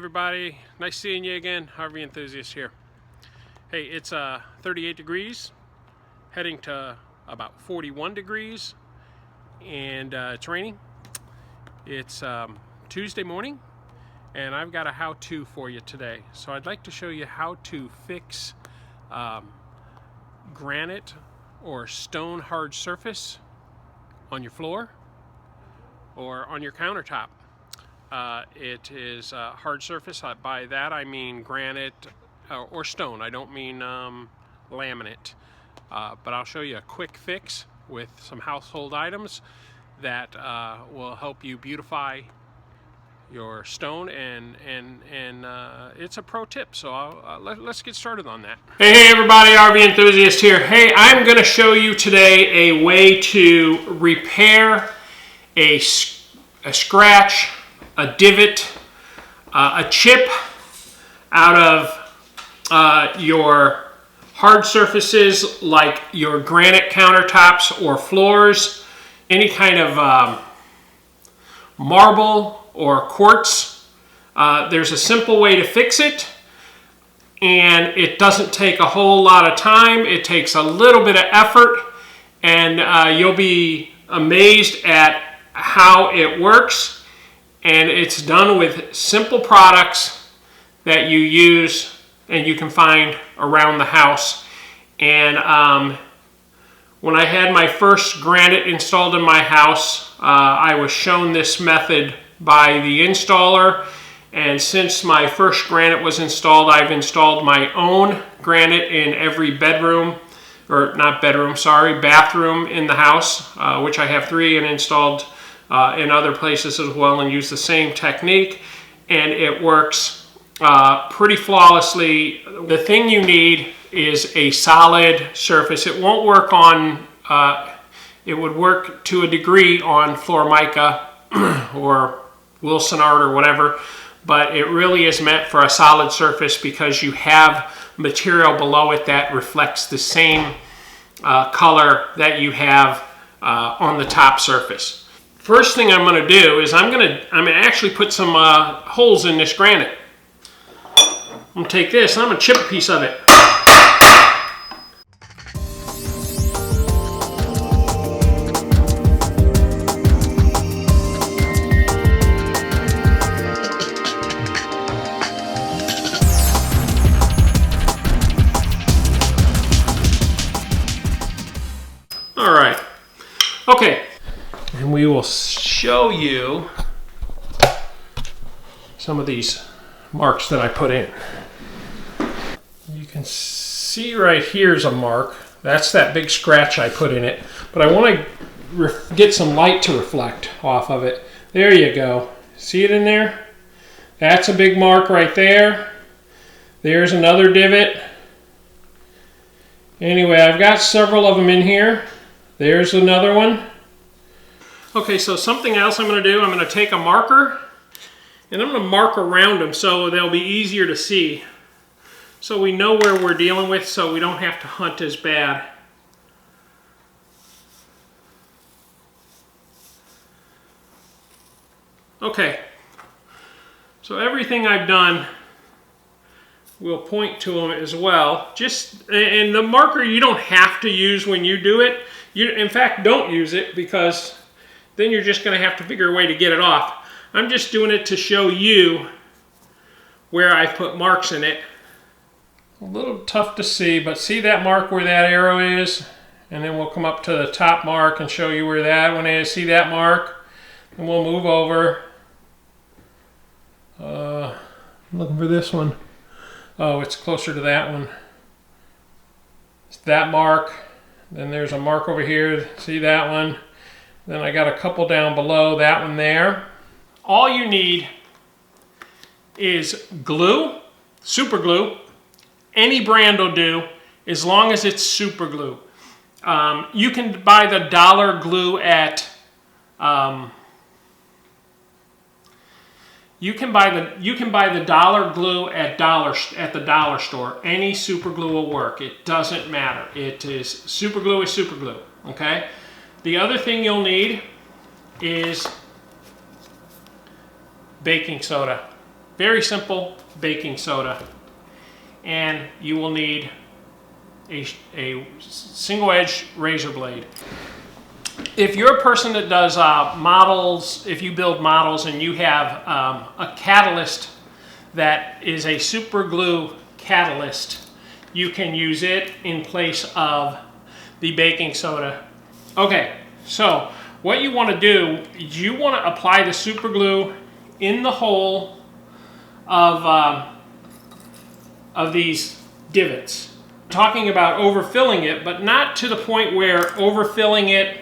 everybody, nice seeing you again. RV Enthusiast here. Hey, it's 38 degrees, heading to about 41 degrees, and it's raining. It's Tuesday morning, and I've got a how-to for you today. So I'd like to show you how to fix granite or stone hard surface on your floor or on your countertop. It is a hard surface. By that I mean granite or stone. I don't mean laminate. But I'll show you a quick fix with some household items that will help you beautify your stone, and it's a pro tip. So let's get started on that. Hey everybody, RV Enthusiast here. Hey, I'm going to show you today a way to repair a scratch, a divot, a chip out of your hard surfaces like your granite countertops or floors, any kind of marble or quartz. There's a simple way to fix it, and it doesn't take a whole lot of time. It takes a little bit of effort, and you'll be amazed at how it works. And it's done with simple products that you use and you can find around the house. And when I had my first granite installed in my house, I was shown this method by the installer. And since my first granite was installed, I've installed my own granite in every bedroom, or not bedroom, sorry, bathroom in the house, which I have 3, and installed in other places as well, and use the same technique, and it works pretty flawlessly. The thing you need is a solid surface. It won't work on, it would work to a degree on floor mica or Wilson art or whatever, but it really is meant for a solid surface because you have material below it that reflects the same color that you have on the top surface. First thing I'm going to do is I'm going to actually put some holes in this granite. I'm going to take this and I'm going to chip a piece of it. All right. Okay. And we will show you some of these marks that I put in. You can see right here's a mark. That's that big scratch I put in it. But I want to get some light to reflect off of it. There you go. See it in there? That's a big mark right there. There's another divot. Anyway, I've got several of them in here. There's another one. Okay, so something else I'm going to do, I'm going to take a marker and I'm going to mark around them so they'll be easier to see. So we know where we're dealing with, so we don't have to hunt as bad. Okay, so everything I've done will point to them as well. And the marker you don't have to use when you do it. In fact, don't use it, because then you're just going to have to figure a way to get it off. I'm just doing it to show you where I put marks in it. A little tough to see, but see that mark where that arrow is? And then we'll come up to the top mark and show you where that one is. See that mark? And we'll move over. I'm looking for this one. Oh, it's closer to that one. It's that mark. Then there's a mark over here. See that one? Then I got a couple down below, that one there. All you need is glue, super glue. Any brand will do, as long as it's super glue. You can buy the dollar glue at you can buy the dollar glue at the dollar store. Any super glue will work. It doesn't matter. It is super glue is super glue. Okay. The other thing you'll need is baking soda. very simple baking soda. And you will need a single-edged razor blade. If you're a person that does models, if you build models and you have a catalyst that is a super glue catalyst, you can use it in place of the baking soda. Okay, so what you want to do is you want to apply the super glue in the hole of these divots. I'm talking about overfilling it, but not to the point where overfilling it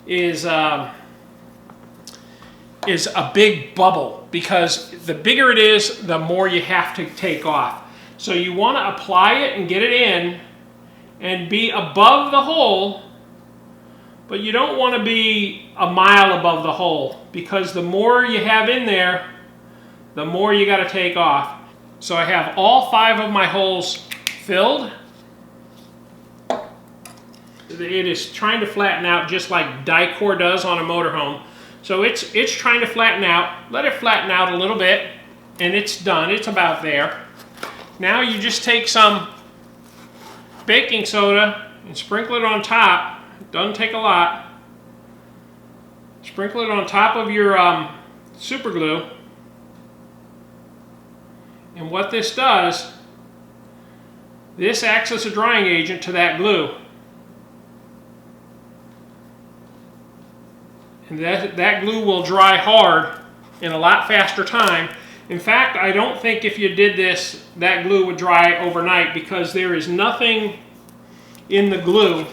is a big bubble, because the bigger it is, the more you have to take off. So you want to apply it and get it in and be above the hole, but you don't want to be a mile above the hole, because the more you have in there, the more you got to take off. So I have all 5 of my holes filled. It is trying to flatten out just like Dicor does on a motorhome. So it's trying to flatten out. Let it flatten out a little bit, and it's done. It's about there. Now you just take some baking soda and sprinkle it on top. It doesn't take a lot. Sprinkle it on top of your super glue. And what this does, this acts as a drying agent to that glue. And that glue will dry hard in a lot faster time. In fact, I don't think if you did this, that glue would dry overnight, because there is nothing in the glue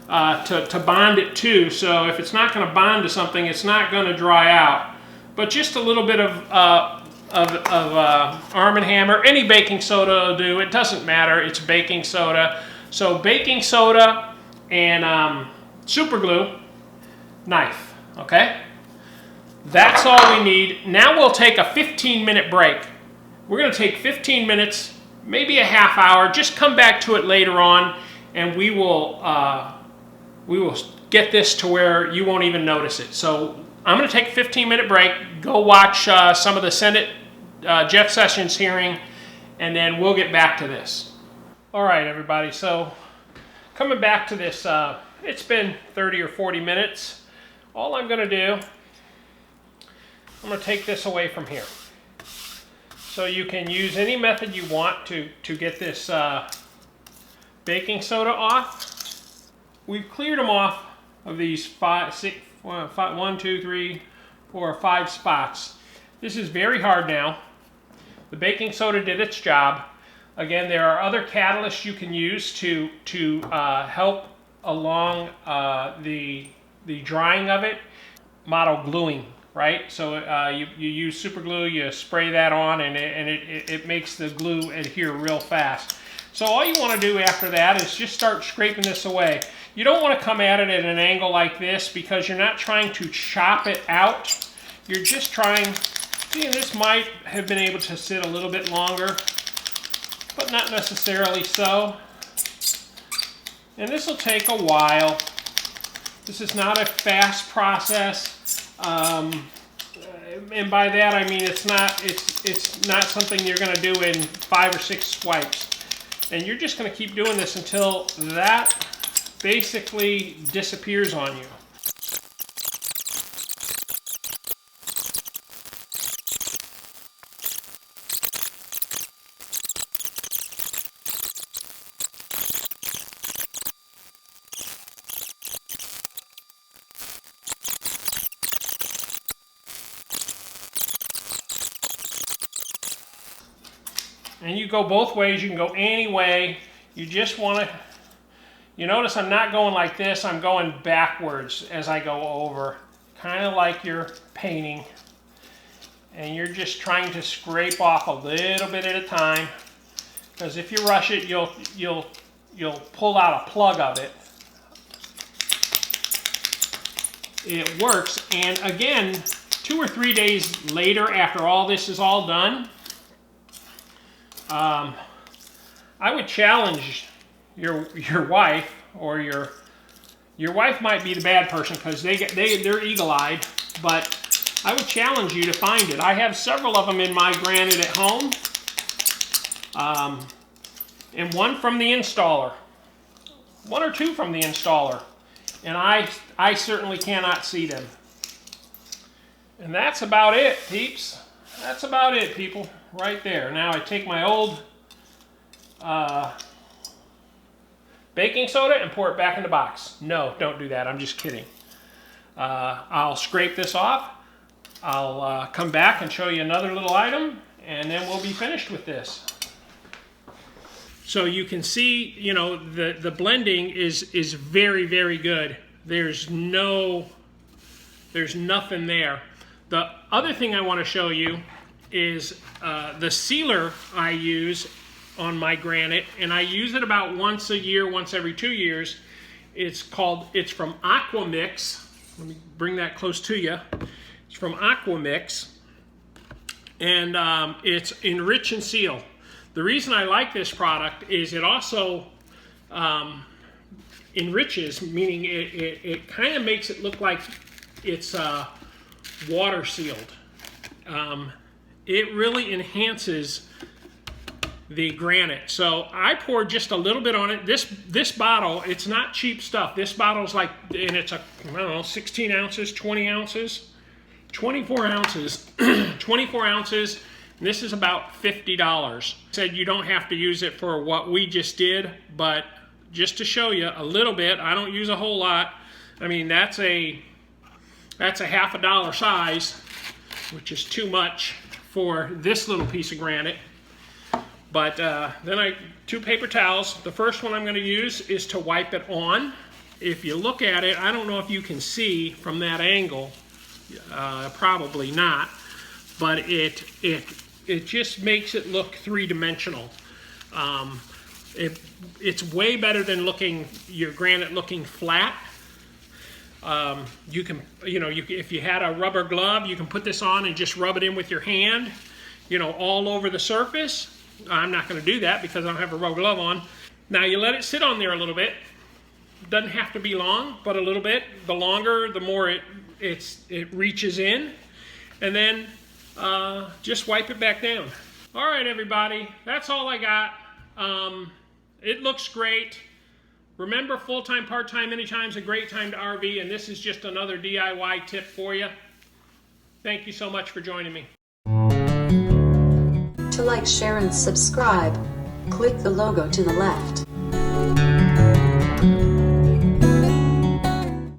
to bond it to. So if it's not going to bond to something, it's not going to dry out. But just a little bit of Arm & Hammer, any baking soda will do. It doesn't matter. It's baking soda. So baking soda and super glue, knife. Okay? That's all we need. Now we'll take a 15-minute break. We're going to take 15 minutes, maybe a half hour. Just come back to it later on, and we will get this to where you won't even notice it. So I'm going to take a 15-minute break, go watch some of the Senate Jeff Sessions hearing, and then we'll get back to this. All right, everybody. So coming back to this, it's been 30 or 40 minutes. All I'm going to do, I'm going to take this away from here. So you can use any method you want to get this baking soda off. We've cleared them off of these 5 spots. This is very hard now. The baking soda did its job. Again, there are other catalysts you can use to help along the drying of it. Model gluing, right? So you use super glue, you spray that on, and it makes the glue adhere real fast. So all you want to do after that is just start scraping this away. You don't want to come at it at an angle like this, because you're not trying to chop it out. You're just trying, see, this might have been able to sit a little bit longer, but not necessarily so. And this will take a while. This is not a fast process, and by that I mean it's not something you're going to do in 5 or 6 swipes. And you're just going to keep doing this until that basically disappears on you. And you go both ways. You can go any way. You just want to, you notice I'm not going like this. I'm going backwards as I go over, kind of like you're painting. And you're just trying to scrape off a little bit at a time, because if you rush it, you'll pull out a plug of it. It works. And again, 2 or 3 days later, after all this is all done, I would challenge your wife, or your wife might be the bad person, because they're eagle-eyed, but I would challenge you to find it. I have several of them in my granite at home. And one from the installer. One or two from the installer. And I certainly cannot see them. And that's about it, peeps. That's about it, people. Right there. Now I take my old baking soda and pour it back in the box. No, don't do that. I'm just kidding. I'll scrape this off. I'll come back and show you another little item, and then we'll be finished with this. So you can see, you know, the blending is very, very good. There's nothing there. The other thing I want to show you is the sealer I use on my granite, and I use it about once a year, once every 2 years. It's from Aquamix. Let me bring that close to you. It's from Aquamix, and it's Enrich and Seal. The reason I like this product is it also enriches, meaning it kind of makes it look like it's water sealed. It really enhances the granite. So I poured just a little bit on it. This bottle, it's not cheap stuff. This bottle's like, and it's I don't know, 16 ounces, 20 ounces, 24 ounces, 24 ounces. And this is about $50. Said you don't have to use it for what we just did, but just to show you a little bit, I don't use a whole lot. I mean, that's a half $1 size, which is too much for this little piece of granite. But then 2 paper towels. The first one I'm going to use is to wipe it on. If you look at it, I don't know if you can see from that angle, probably not, but it just makes it look three-dimensional. It's way better than your granite looking flat. You can, if you had a rubber glove, you can put this on and just rub it in with your hand, all over the surface. I'm not going to do that because I don't have a rubber glove on. Now you let it sit on there a little bit. Doesn't have to be long, but a little bit. The longer, the more it reaches in. And then just wipe it back down. All right, everybody, that's all I got. It looks great. Remember, full-time, part-time, anytime is a great time to RV, and this is just another DIY tip for you. Thank you so much for joining me. To like, share, and subscribe, click the logo to the left.